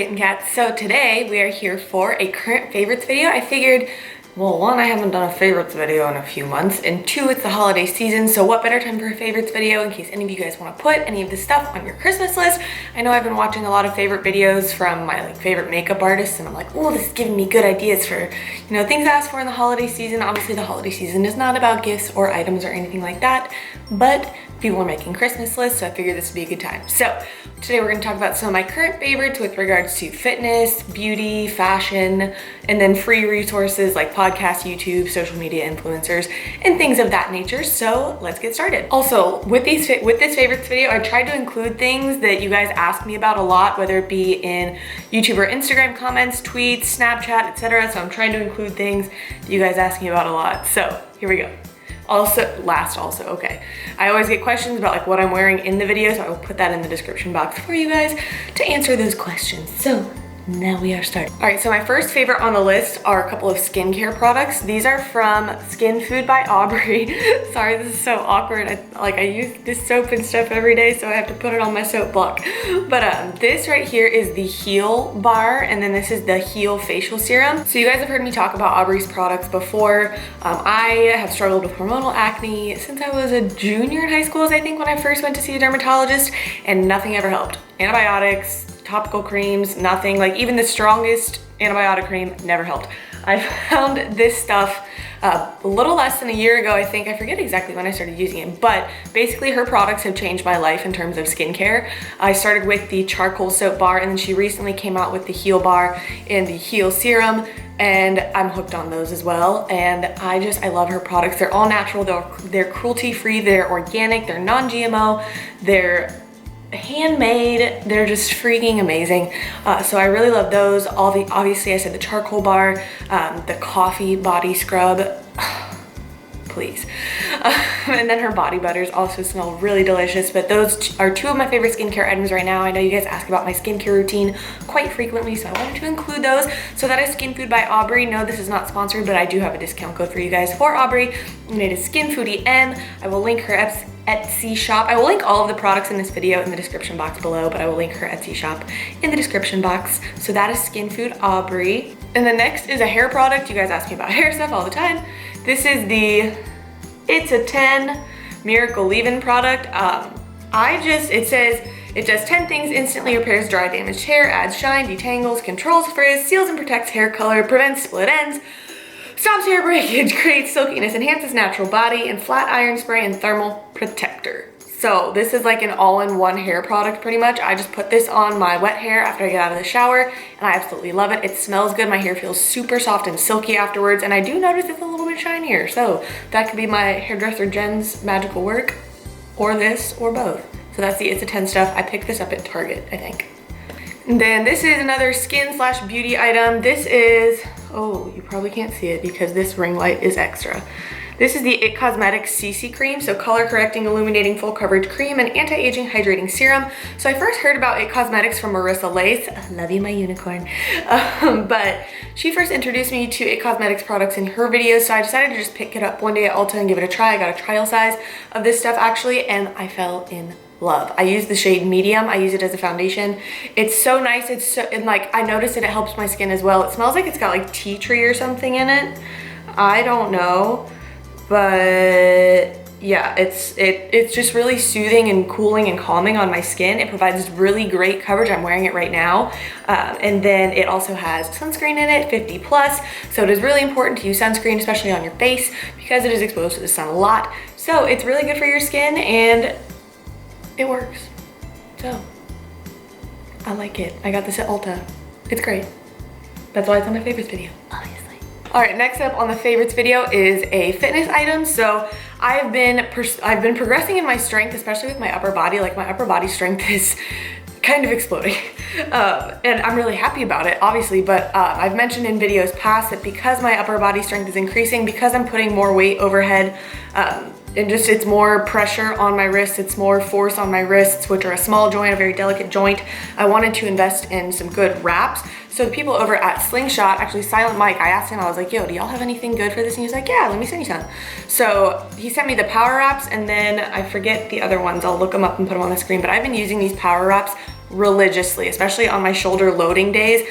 kitten cats. So today we are here for a current favorites video. I figured, well, one, I haven't done a favorites video in a few months, and two, it's the holiday season, so what better time for a favorites video in case any of you guys want to put any of this stuff on your Christmas list. I know I've been watching a lot of favorite videos from my favorite makeup artists, and I'm like, oh, this is giving me good ideas for, things to ask for in the holiday season. Obviously the holiday season is not about gifts or items or anything like that, but people are making Christmas lists, so I figured this would be a good time. So today we're going to talk about some of my current favorites with regards to fitness, beauty, fashion, and then free resources like podcasts, YouTube, social media influencers, and things of that nature. So let's get started. Also, with this favorites video, I tried to include things that you guys ask me about a lot, whether it be in YouTube or Instagram comments, tweets, Snapchat, etc. So I'm trying to include things that you guys ask me about a lot. So here we go. Okay. I always get questions about what I'm wearing in the video, so I will put that in the description box for you guys to answer those questions. So now we are starting. All right, so my first favorite on the list are a couple of skincare products. These are from Skin Food by Aubrey. Sorry, this is so awkward. I use this soap and stuff every day, so I have to put it on my soap block. But this right here is the Heal Bar, and then this is the Heal Facial Serum. So you guys have heard me talk about Aubrey's products before. I have struggled with hormonal acne since I was a junior in high school, I think, when I first went to see a dermatologist, and nothing ever helped. Antibiotics, topical creams, nothing. Even the strongest antibiotic cream never helped. I found this stuff a little less than a year ago, I think. I forget exactly when I started using it, but basically her products have changed my life in terms of skincare. I started with the charcoal soap bar, and then she recently came out with the Heal Bar and the Heal Serum, and I'm hooked on those as well. And I love her products. They're all natural, they're cruelty-free, they're organic, they're non-GMO, they're handmade, they're just freaking amazing. So I really love those. Obviously I said the charcoal bar, the coffee body scrub, please. And then her body butters also smell really delicious, but those are two of my favorite skincare items right now. I know you guys ask about my skincare routine quite frequently, so I wanted to include those. So that is Skin Food by Aubrey. No, this is not sponsored, but I do have a discount code for you guys for Aubrey, and it is SKINFOODIEEM. I will link her Etsy shop. I will link all of the products in this video in the description box below, but I will link her Etsy shop in the description box. So that is Skin Food Aubrey. And the next is a hair product. You guys ask me about hair stuff all the time. This is the It's a 10 Miracle Leave-In product. It says it does 10 things: instantly repairs dry, damaged hair, adds shine, detangles, controls frizz, seals and protects hair color, prevents split ends, stops hair breakage, creates silkiness, enhances natural body, and flat iron spray and thermal protector. So this is like an all-in-one hair product pretty much. I just put this on my wet hair after I get out of the shower, and I absolutely love it. It smells good. My hair feels super soft and silky afterwards, and I do notice it's a little bit shinier. So that could be my hairdresser Jen's magical work, or this, or both. So that's the It's a 10 stuff. I picked this up at Target, I think. And then this is another skin/beauty item. This is, oh, you probably can't see it because this ring light is extra. This is the Cosmetics CC Cream, so color correcting, illuminating, full coverage cream, and anti-aging hydrating serum. So I first heard about It Cosmetics from Marissa Lace. I love you, my unicorn. But she first introduced me to It Cosmetics products in her videos, so I decided to just pick it up one day at Ulta and give it a try. I got a trial size of this stuff actually, and I fell in love. I use the shade medium. I use it as a foundation. It's so nice. I noticed that it helps my skin as well. It smells like it's got tea tree or something in it. I don't know. But yeah, it's just really soothing and cooling and calming on my skin. It provides really great coverage. I'm wearing it right now. And then it also has sunscreen in it, 50+. So it is really important to use sunscreen, especially on your face, because it is exposed to the sun a lot. So it's really good for your skin, and it works. So I like it. I got this at Ulta. It's great. That's why it's on my favorites video, obviously. All right, next up on the favorites video is a fitness item. So I've been progressing in my strength, especially with my upper body. My upper body strength is kind of exploding. And I'm really happy about it, obviously, but I've mentioned in videos past that because my upper body strength is increasing, because I'm putting more weight overhead, and just it's more pressure on my wrists, it's more force on my wrists, which are a small joint, a very delicate joint. I wanted to invest in some good wraps. So the people over at SlingShot, actually Silent Mike, I asked him, I was like, yo, do y'all have anything good for this? And he was like, yeah, let me send you some. So he sent me the power wraps, and then I forget the other ones. I'll look them up and put them on the screen, but I've been using these power wraps religiously, especially on my shoulder loading days.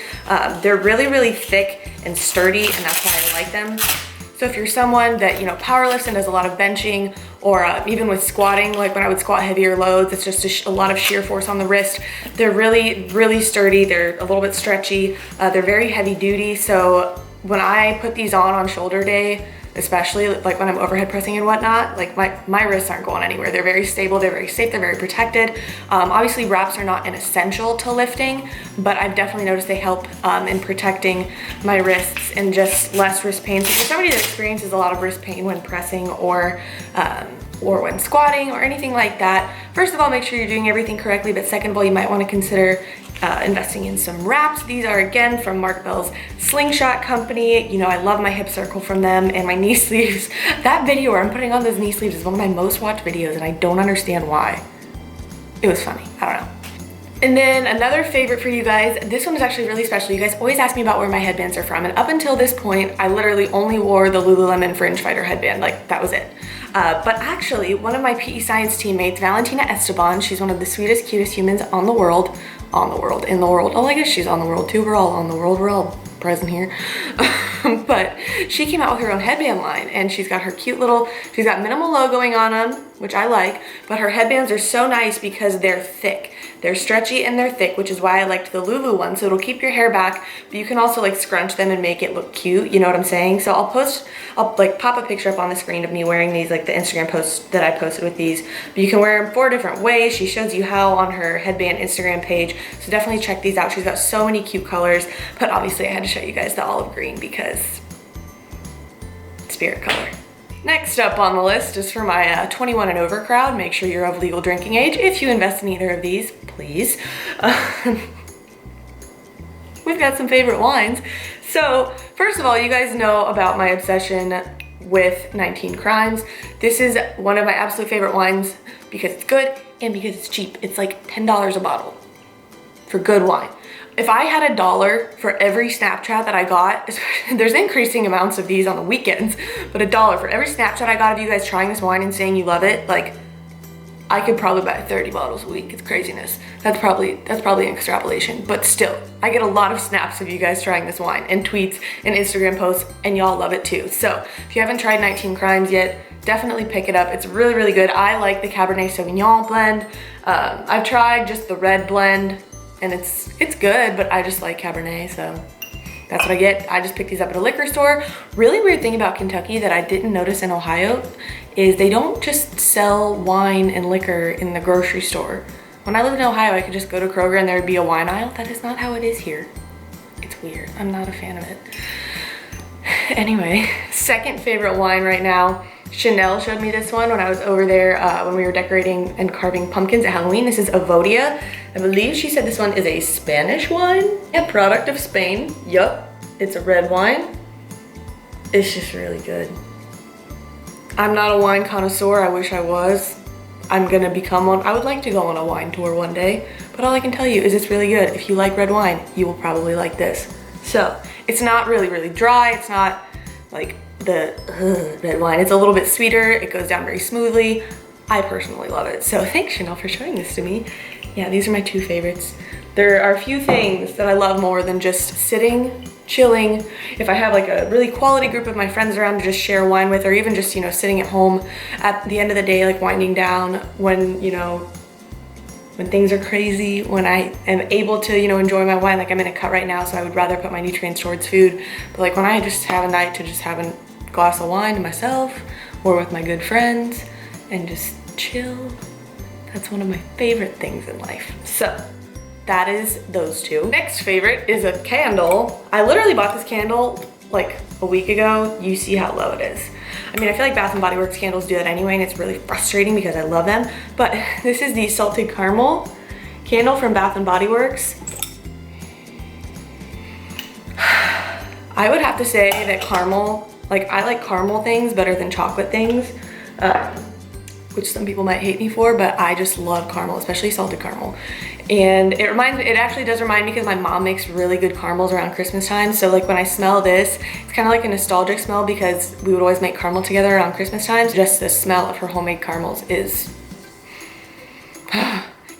They're really, really thick and sturdy, and that's why I like them. So if you're someone that, you know, powerlifts and does a lot of benching, or even with squatting, like when I would squat heavier loads, it's just a lot of shear force on the wrist. They're really, really sturdy. They're a little bit stretchy. They're very heavy duty. So when I put these on shoulder day, especially like when I'm overhead pressing and whatnot, like my wrists aren't going anywhere. They're very stable, they're very safe, they're very protected. Obviously wraps are not an essential to lifting, but I've definitely noticed they help in protecting my wrists and just less wrist pain. So for somebody that experiences a lot of wrist pain when pressing or when squatting or anything like that, first of all, make sure you're doing everything correctly, but second of all, you might want to consider investing in some wraps. These are again from Mark Bell's SlingShot company. You know, I love my hip circle from them, and my knee sleeves. That video where I'm putting on those knee sleeves is one of my most watched videos, and I don't understand why. It was funny, I don't know. And then another favorite for you guys, this one is actually really special. You guys always ask me about where my headbands are from, and up until this point, I literally only wore the Lululemon Fringe Fighter headband. Like, that was it. But actually, one of my PE Science teammates, Valentina Esteban, she's one of the sweetest, cutest humans in the world. Oh, I guess she's on the world too. We're all on the world. We're all present here. But she came out with her own headband line, and she's got her cute little, she's got minimal logoing on them, which I like, but her headbands are so nice because they're thick. They're stretchy and they're thick, which is why I liked the Lulu one. So it'll keep your hair back, but you can also like scrunch them and make it look cute. You know what I'm saying? So I'll like pop a picture up on the screen of me wearing these, like the Instagram post that I posted with these. But you can wear them 4 different ways. She shows you how on her headband Instagram page. So definitely check these out. She's got so many cute colors, but obviously I had to show you guys the olive green because spirit color. Next up on the list is for my 21 and over crowd. Make sure you're of legal drinking age. If you invest in either of these, please. We've got some favorite wines. So first of all, you guys know about my obsession with 19 Crimes. This is one of my absolute favorite wines because it's good and because it's cheap. It's like $10 a bottle for good wine. If I had $1 for every Snapchat that I got, there's increasing amounts of these on the weekends, but $1 for every Snapchat I got of you guys trying this wine and saying you love it, like, I could probably buy 30 bottles a week. It's craziness. That's probably an extrapolation, but still, I get a lot of snaps of you guys trying this wine and tweets and Instagram posts, and y'all love it too. So if you haven't tried 19 Crimes yet, definitely pick it up. It's really, really good. I like the Cabernet Sauvignon blend. I've tried just the red blend, and it's good, but I just like Cabernet, so that's what I get. I just picked these up at a liquor store. Really weird thing about Kentucky that I didn't notice in Ohio is they don't just sell wine and liquor in the grocery store. When I lived in Ohio, I could just go to Kroger and there would be a wine aisle. That is not how it is here. It's weird. I'm not a fan of it. Anyway, second favorite wine right now. Chanel showed me this one when I was over there when we were decorating and carving pumpkins at Halloween. This is Evodia. I believe she said this one is a Spanish wine. A product of Spain. Yup, it's a red wine. It's just really good. I'm not a wine connoisseur. I wish I was. I'm gonna become one. I would like to go on a wine tour one day, but all I can tell you is it's really good. If you like red wine, you will probably like this. So it's not really, really dry. It's not like the red wine. It's a little bit sweeter. It goes down very smoothly. I personally love it. So thanks, Chanel, for showing this to me. Yeah, these are my 2 favorites. There are a few things that I love more than just sitting, chilling. If I have like a really quality group of my friends around to just share wine with, or even just, you know, sitting at home at the end of the day, like winding down when, you know, when things are crazy, when I am able to, you know, enjoy my wine. Like I'm in a cut right now, so I would rather put my nutrients towards food. But like when I just have a night to just have a glass of wine to myself or with my good friends and just chill, that's one of my favorite things in life. So that is those 2. Next favorite is a candle. I literally bought this candle like a week ago. You see how low it is. I mean, I feel like Bath & Body Works candles do that anyway, and it's really frustrating because I love them. But this is the Salted Caramel candle from Bath & Body Works. I would have to say that caramel, like I like caramel things better than chocolate things, which some people might hate me for, but I just love caramel, especially salted caramel. And it actually does remind me because my mom makes really good caramels around Christmas time. So like when I smell this, it's kind of like a nostalgic smell because we would always make caramel together around Christmas time. Just the smell of her homemade caramels is,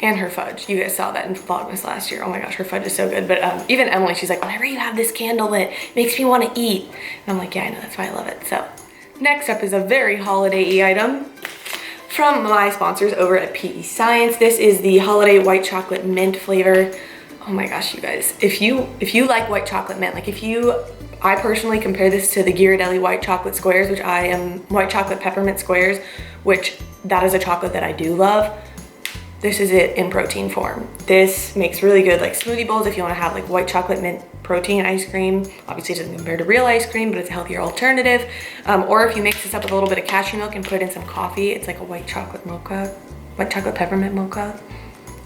And her fudge. You guys saw that in Vlogmas last year. Oh my gosh, her fudge is so good. But even Emily, she's like, whenever you have this candle lit, it makes me want to eat. And I'm like, yeah, I know, that's why I love it. So next up is a very holiday-y item from my sponsors over at PE Science. This is the holiday white chocolate mint flavor. Oh my gosh, you guys, if you like white chocolate mint, like I personally compare this to the Ghirardelli white chocolate squares, which I am white chocolate peppermint squares, which that is a chocolate that I do love. This is it in protein form. This makes really good like smoothie bowls if you want to have like white chocolate mint protein ice cream. Obviously it doesn't compare to real ice cream, but it's a healthier alternative. Or if you mix this up with a little bit of cashew milk and put it in some coffee, it's like a white chocolate mocha, white chocolate peppermint mocha.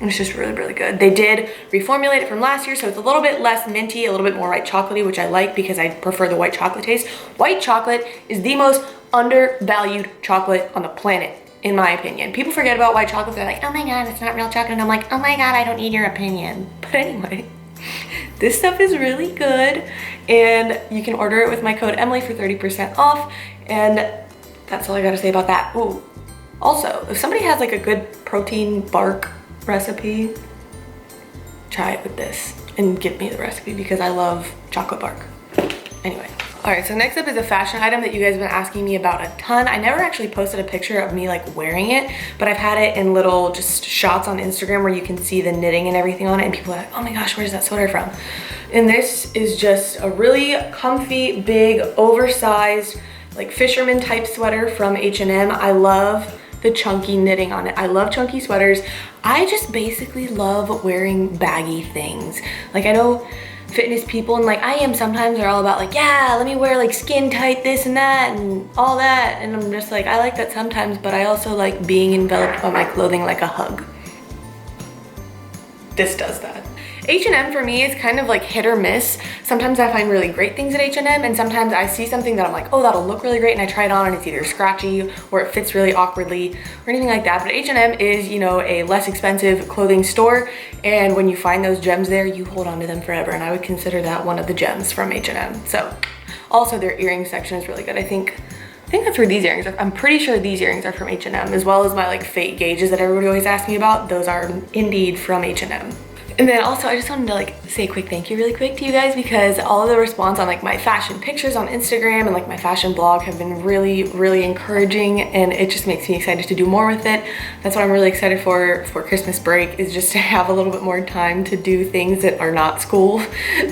And it's just really, really good. They did reformulate it from last year, so it's a little bit less minty, a little bit more white chocolatey, which I like because I prefer the white chocolate taste. White chocolate is the most undervalued chocolate on the planet, in my opinion. People forget about white chocolate. They're like, oh my God, it's not real chocolate. And I'm like, oh my God, I don't need your opinion. But anyway, this stuff is really good. And you can order it with my code Emily for 30% off. And that's all I gotta say about that. Ooh, also, if somebody has like a good protein bark recipe, try it with this and give me the recipe because I love chocolate bark. Anyway. All right, so next up is a fashion item that you guys have been asking me about a ton. I never actually posted a picture of me like wearing it, but I've had it in little just shots on Instagram where you can see the knitting and everything on it, and people are like, oh my gosh, where's that sweater from? And this is just a really comfy, big, oversized, like fisherman type sweater from H&M. I love the chunky knitting on it. I love chunky sweaters. I just basically love wearing baggy things. Like I know fitness people and like I am sometimes are all about like, yeah, let me wear like skin tight this and that and all that. And I'm just like, I like that sometimes, but I also like being enveloped by my clothing like a hug. This does that. H&M for me is kind of like hit or miss. Sometimes I find really great things at H&M and sometimes I see something that I'm like, oh, that'll look really great, and I try it on and it's either scratchy or it fits really awkwardly or anything like that. But H&M is, you know, a less expensive clothing store, and when you find those gems there, you hold on to them forever, and I would consider that one of the gems from H&M. So also their earring section is really good. I think that's where these earrings are. I'm pretty sure these earrings are from H&M, as well as my like fake gauges that everybody always asks me about. Those are indeed from H&M. And then also I just wanted to like say a quick thank you really quick to you guys because all of the response on like my fashion pictures on Instagram and like my fashion blog have been really, really encouraging, and it just makes me excited to do more with it. That's what I'm really excited for Christmas break, is just to have a little bit more time to do things that are not school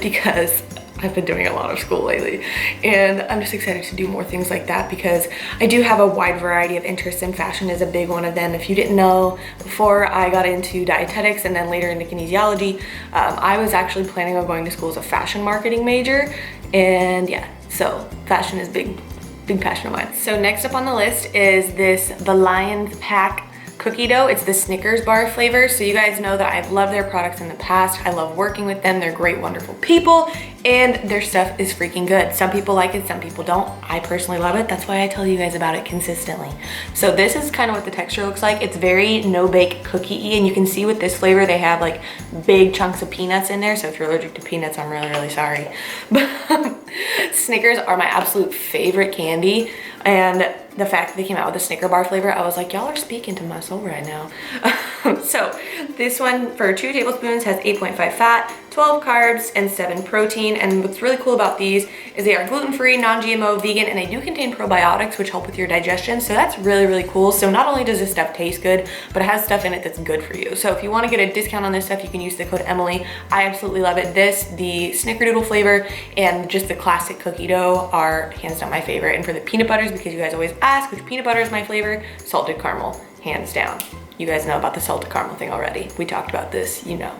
because I've been doing a lot of school lately, and I'm just excited to do more things like that because I do have a wide variety of interests, and fashion is a big one of them. If you didn't know, before I got into dietetics and then later into kinesiology, I was actually planning on going to school as a fashion marketing major, and yeah, so fashion is big passion of mine. So next up on the list is the Lion's Pack cookie dough. It's the Snickers bar flavor. So you guys know that I've loved their products in the past. I love working with them. They're great, wonderful people, and their stuff is freaking good. Some people like it, some people don't. I personally love it. That's why I tell you guys about it consistently. So this is kind of what the texture looks like. It's very no-bake cookie-y, and you can see with this flavor, they have like big chunks of peanuts in there. So if you're allergic to peanuts, I'm really, really sorry. But Snickers are my absolute favorite candy, and the fact that they came out with a Snicker bar flavor, I was like, y'all are speaking to my soul right now. So this one for 2 tablespoons has 8.5 fat, 12 carbs, and 7 protein. And what's really cool about these is they are gluten-free, non-GMO, vegan, and they do contain probiotics, which help with your digestion. So that's really, really cool. So not only does this stuff taste good, but it has stuff in it that's good for you. So if you want to get a discount on this stuff, you can use the code Emily. I absolutely love it. This, the Snickerdoodle flavor, and just the classic cookie dough are hands down my favorite. And for the peanut butters, because you guys always ask which peanut butter is my flavor, salted caramel, hands down. You guys know about the salted caramel thing already. We talked about this, you know.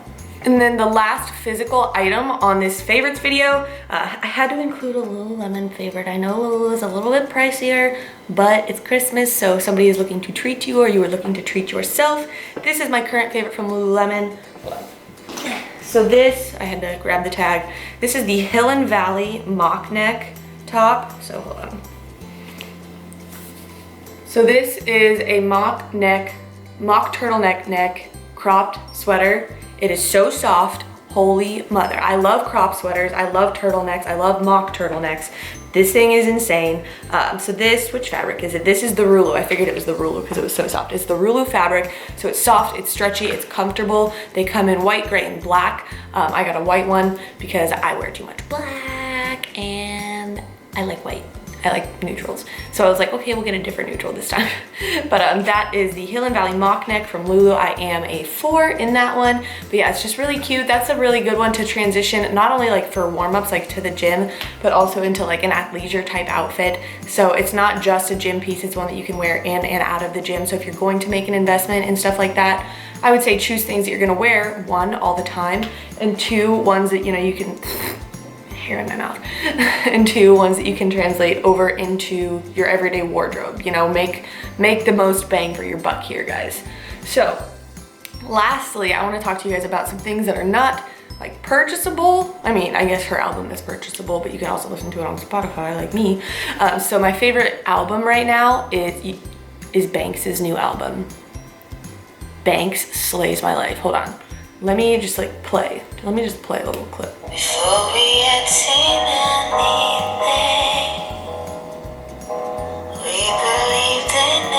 And then the last physical item on this favorites video, I had to include a Lululemon favorite. I know Lulu is a little bit pricier, but it's Christmas, so if somebody is looking to treat you or you are looking to treat yourself, this is my current favorite from Lululemon. Hold on. So this, I had to grab the tag. This is the Hill and Valley mock neck top. So hold on. So this is a mock turtleneck neck cropped sweater. It is so soft, holy mother. I love crop sweaters, I love turtlenecks, I love mock turtlenecks. This thing is insane. So this, which fabric is it? This is the Rulu. I figured it was the Rulu because it was so soft. It's the Rulu fabric. So it's soft, it's stretchy, it's comfortable. They come in white, gray, and black. I got a white one because I wear too much black and I like white. I like neutrals. So I was like, okay, we'll get a different neutral this time. But that is the Hill and Valley mock neck from Lulu. I am a 4 in that one. But yeah, it's just really cute. That's a really good one to transition, not only like for warm-ups like to the gym, but also into like an athleisure type outfit. So it's not just a gym piece, it's one that you can wear in and out of the gym. So if you're going to make an investment and stuff like that, I would say choose things that you're gonna wear, 1, all the time, and 2, ones that, you know, you can, hair in my mouth, and 2, ones that you can translate over into your everyday wardrobe. You know, make the most bang for your buck here, guys. So lastly, I want to talk to you guys about some things that are not like purchasable. I mean, I guess her album is purchasable, but you can also listen to it on Spotify like me. So my favorite album right now is Banks's new album. Banks slays my life. Hold on. Let me just like play. Let me just play a little clip. Before we had seen anything, we believed in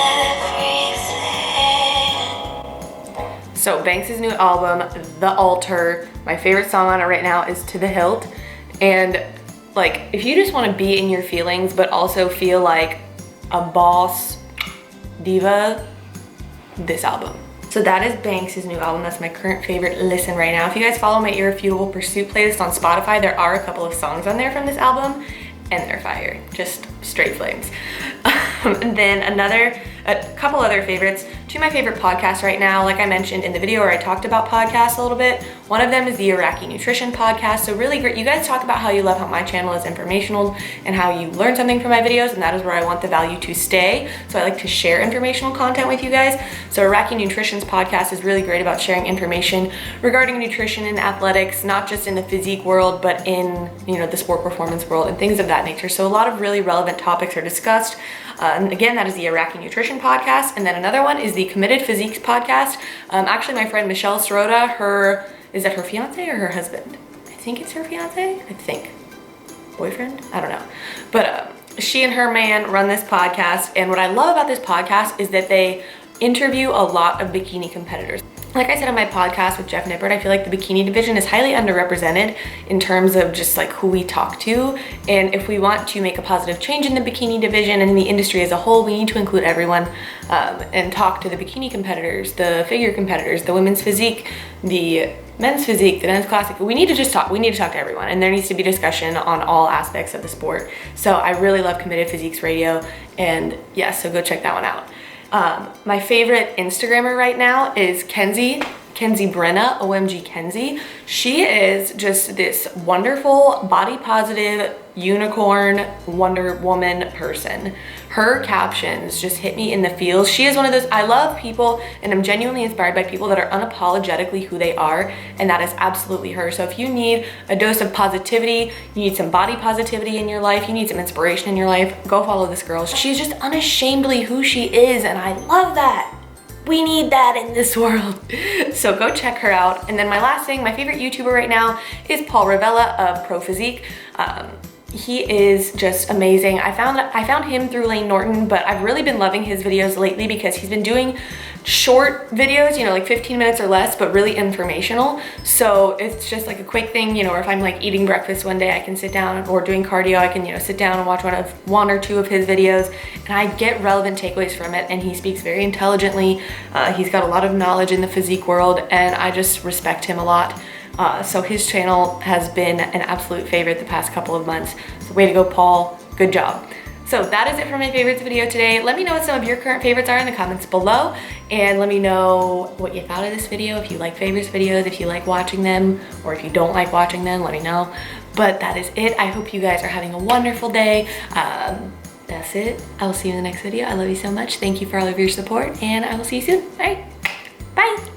everything. So Banks' new album, The Altar, my favorite song on it right now is To the Hilt. And like, if you just want to be in your feelings, but also feel like a boss diva, this album. So that is Banks' new album. That's my current favorite listen right now. If you guys follow my Irrefutable Pursuit playlist on Spotify, there are a couple of songs on there from this album, and they're fire. Just straight flames. And then a couple other favorites. 2 of my favorite podcasts right now, like I mentioned in the video where I talked about podcasts a little bit. One of them is the Iraki Nutrition podcast. So really great. You guys talk about how you love how my channel is informational and how you learn something from my videos, and that is where I want the value to stay. So I like to share informational content with you guys. So Iraki Nutrition's podcast is really great about sharing information regarding nutrition and athletics, not just in the physique world, but in, you know, the sport performance world and things of that nature. So a lot of really relevant topics are discussed. And again, that is the Iraki Nutrition podcast. And then another one is the Committed Physiques podcast. Actually, my friend Michelle Sirota, is that her fiance or her husband? I think it's her fiance, I think. Boyfriend? I don't know. But she and her man run this podcast. And what I love about this podcast is that they interview a lot of bikini competitors. Like I said on my podcast with Jeff Nippert, I feel like the bikini division is highly underrepresented in terms of just like who we talk to. And if we want to make a positive change in the bikini division and in the industry as a whole, we need to include everyone and talk to the bikini competitors, the figure competitors, the women's physique, the men's physique, the men's classic. We need to just talk. We need to talk to everyone, and there needs to be discussion on all aspects of the sport. So I really love Committed Physiques Radio, and yeah, so go check that one out. My favorite Instagrammer right now is Kenzie Brenna, OMG Kenzie. She is just this wonderful, body positive, unicorn, Wonder Woman person. Her captions just hit me in the feels. She is one of those, I love people and I'm genuinely inspired by people that are unapologetically who they are, and that is absolutely her. So if you need a dose of positivity, you need some body positivity in your life, you need some inspiration in your life, go follow this girl. She's just unashamedly who she is, and I love that. We need that in this world. So go check her out. And then my last thing, my favorite YouTuber right now is Paul Ravella of Pro Physique. He is just amazing. I found him through Lane Norton, but I've really been loving his videos lately because he's been doing short videos, you know, like 15 minutes or less, but really informational. So it's just like a quick thing, you know, or if I'm like eating breakfast one day, I can sit down, or doing cardio, I can, you know, sit down and watch one or two of his videos, and I get relevant takeaways from it. And he speaks very intelligently. He's got a lot of knowledge in the physique world, and I just respect him a lot. So his channel has been an absolute favorite the past couple of months. So way to go, Paul. Good job. So that is it for my favorites video today. Let me know what some of your current favorites are in the comments below, and let me know what you thought of this video. If you like favorites videos, if you like watching them, or if you don't like watching them, let me know. But that is it. I hope you guys are having a wonderful day. That's it. I will see you in the next video. I love you so much. Thank you for all of your support, and I will see you soon. All right, bye.